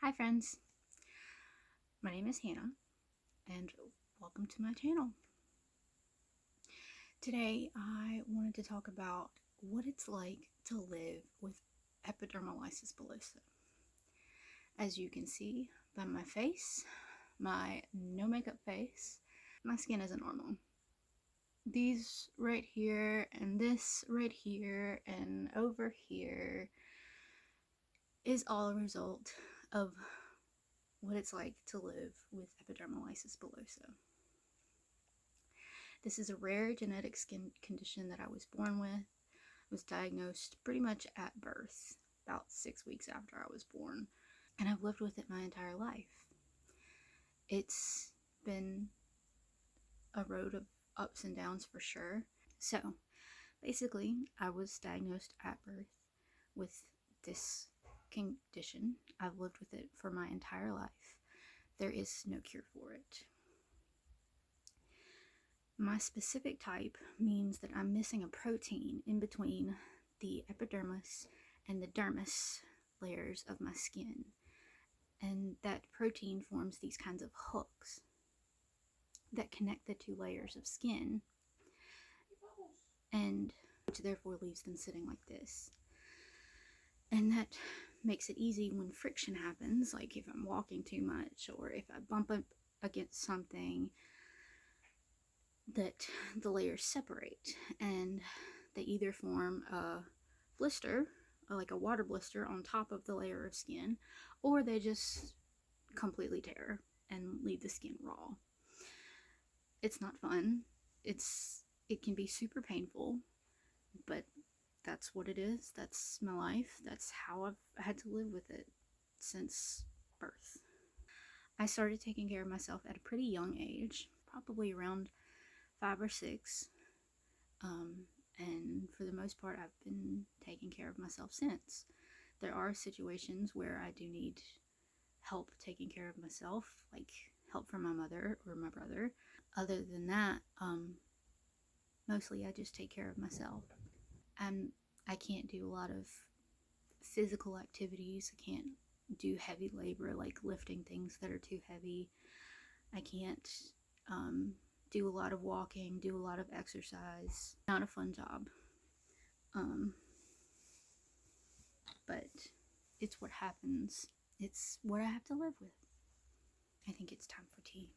Hi friends, my name is Hannah and welcome to my channel. Today I wanted to talk about what it's like to live with epidermolysis bullosa. As you can see by my face, my no makeup face, my skin isn't normal. These right here and this right here and over here is all a result of what it's like to live with epidermolysis bullosa. This is a rare genetic skin condition that I was born with. I was diagnosed pretty much at birth, about 6 weeks after I was born, and I've lived with it my entire life. It's been a road of ups and downs for sure. So basically, I was diagnosed at birth with this condition. I've lived with it for my entire life. There is no cure for it. My specific type means that I'm missing a protein in between the epidermis and the dermis layers of my skin. And that protein forms these kinds of hooks that connect the two layers of skin, and which therefore leaves them sitting like this. And that makes it easy when friction happens, like if I'm walking too much or if I bump up against something, that the layers separate and they either form a blister, like a water blister on top of the layer of skin, or they just completely tear and leave the skin raw. It's not fun. It can be super painful, but that's what it is. That's my life. That's how I've had to live with it since birth. I started taking care of myself at a pretty young age, probably around 5 or 6, and for the most part I've been taking care of myself since. There are situations where I do need help taking care of myself, like help from my mother or my brother. Other than that, mostly I just take care of myself. I can't do a lot of physical activities. I can't do heavy labor, like lifting things that are too heavy. I can't do a lot of walking, do a lot of exercise. Not a fun job. But it's what happens. It's what I have to live with. I think it's time for tea.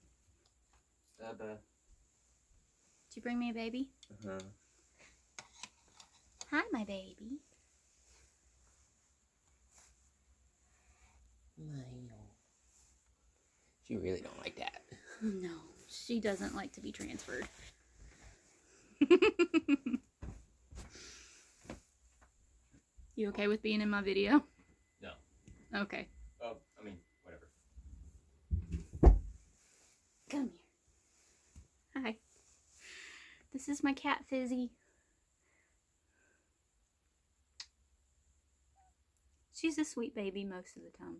Saba. Did you bring me a baby? Uh-huh. Hi, my baby. She really don't like that. No, she doesn't like to be transferred. You okay with being in my video? No. Okay. Oh, I mean, whatever. Come here. Hi. This is my cat, Fizzy. She's a sweet baby most of the time,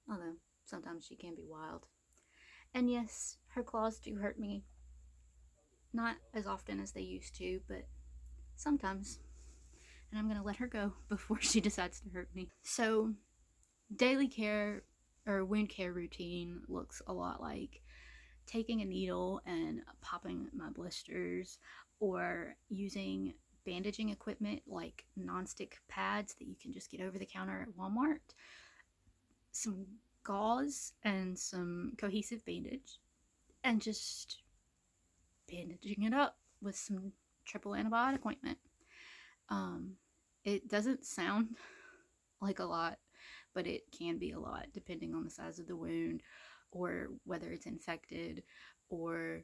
although sometimes she can be wild. And yes, her claws do hurt me. Not as often as they used to, but sometimes. And I'm gonna let her go before she decides to hurt me. So, daily care or wound care routine looks a lot like taking a needle and popping my blisters, or using bandaging equipment like non-stick pads that you can just get over the counter at Walmart, some gauze and some cohesive bandage, and just bandaging it up with some triple antibiotic ointment. It doesn't sound like a lot, but it can be a lot depending on the size of the wound or whether it's infected or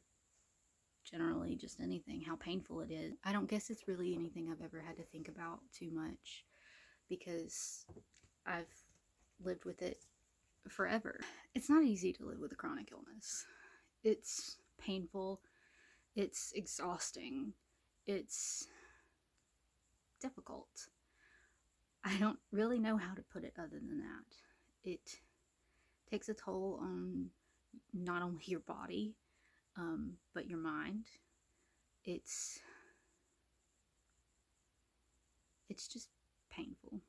generally just anything, how painful it is. I don't guess it's really anything I've ever had to think about too much because I've lived with it forever. It's not easy to live with a chronic illness. It's painful, it's exhausting, it's difficult. I don't really know how to put it other than that. It takes a toll on not only your body, but your mind. It's just painful.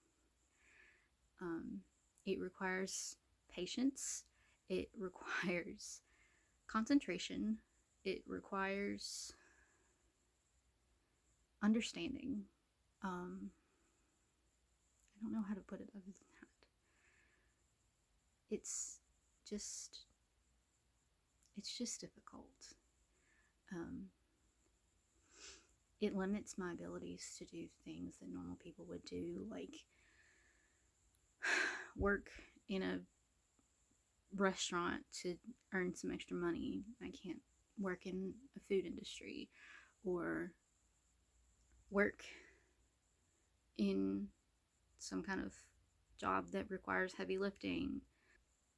It requires patience. It requires concentration. It requires understanding. I don't know how to put it other than that. It's just difficult. It limits my abilities to do things that normal people would do, like work in a restaurant to earn some extra money. I can't work in a food industry or work in some kind of job that requires heavy lifting,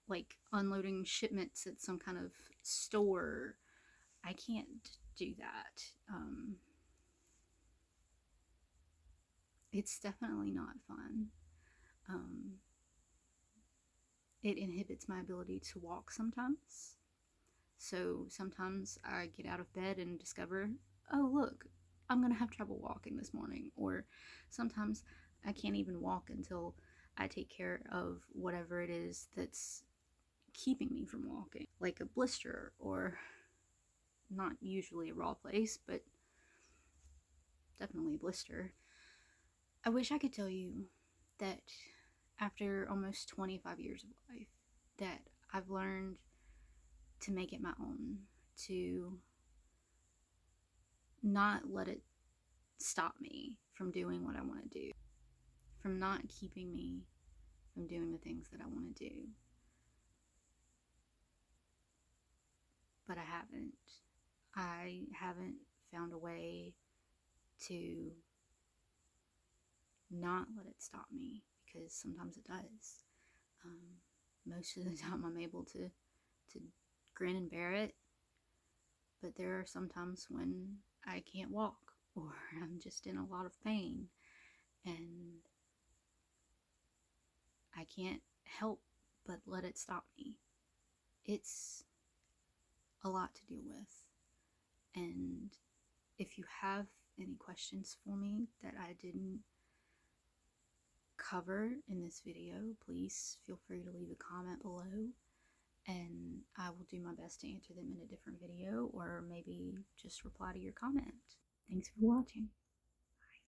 like unloading shipments at some kind of store. I can't do that. It's definitely not fun. It inhibits my ability to walk sometimes. So sometimes I get out of bed and discover, oh, look, I'm going to have trouble walking this morning. Or sometimes I can't even walk until I take care of whatever it is that's keeping me from walking, like a blister, or not usually a raw place, but definitely a blister. I wish I could tell you that after almost 25 years of life, that I've learned to make it my own, to not let it stop me from doing what I want to do, from not keeping me from doing the things that I want to do. But I haven't. I haven't found a way to not let it stop me, because sometimes it does. Most of the time I'm able to grin and bear it, but there are some times when I can't walk, or I'm just in a lot of pain, and I can't help but let it stop me. It's a lot to deal with. And if you have any questions for me that I didn't cover in this video, please feel free to leave a comment below, and I will do my best to answer them in a different video, or maybe just reply to your comment. Thanks for watching.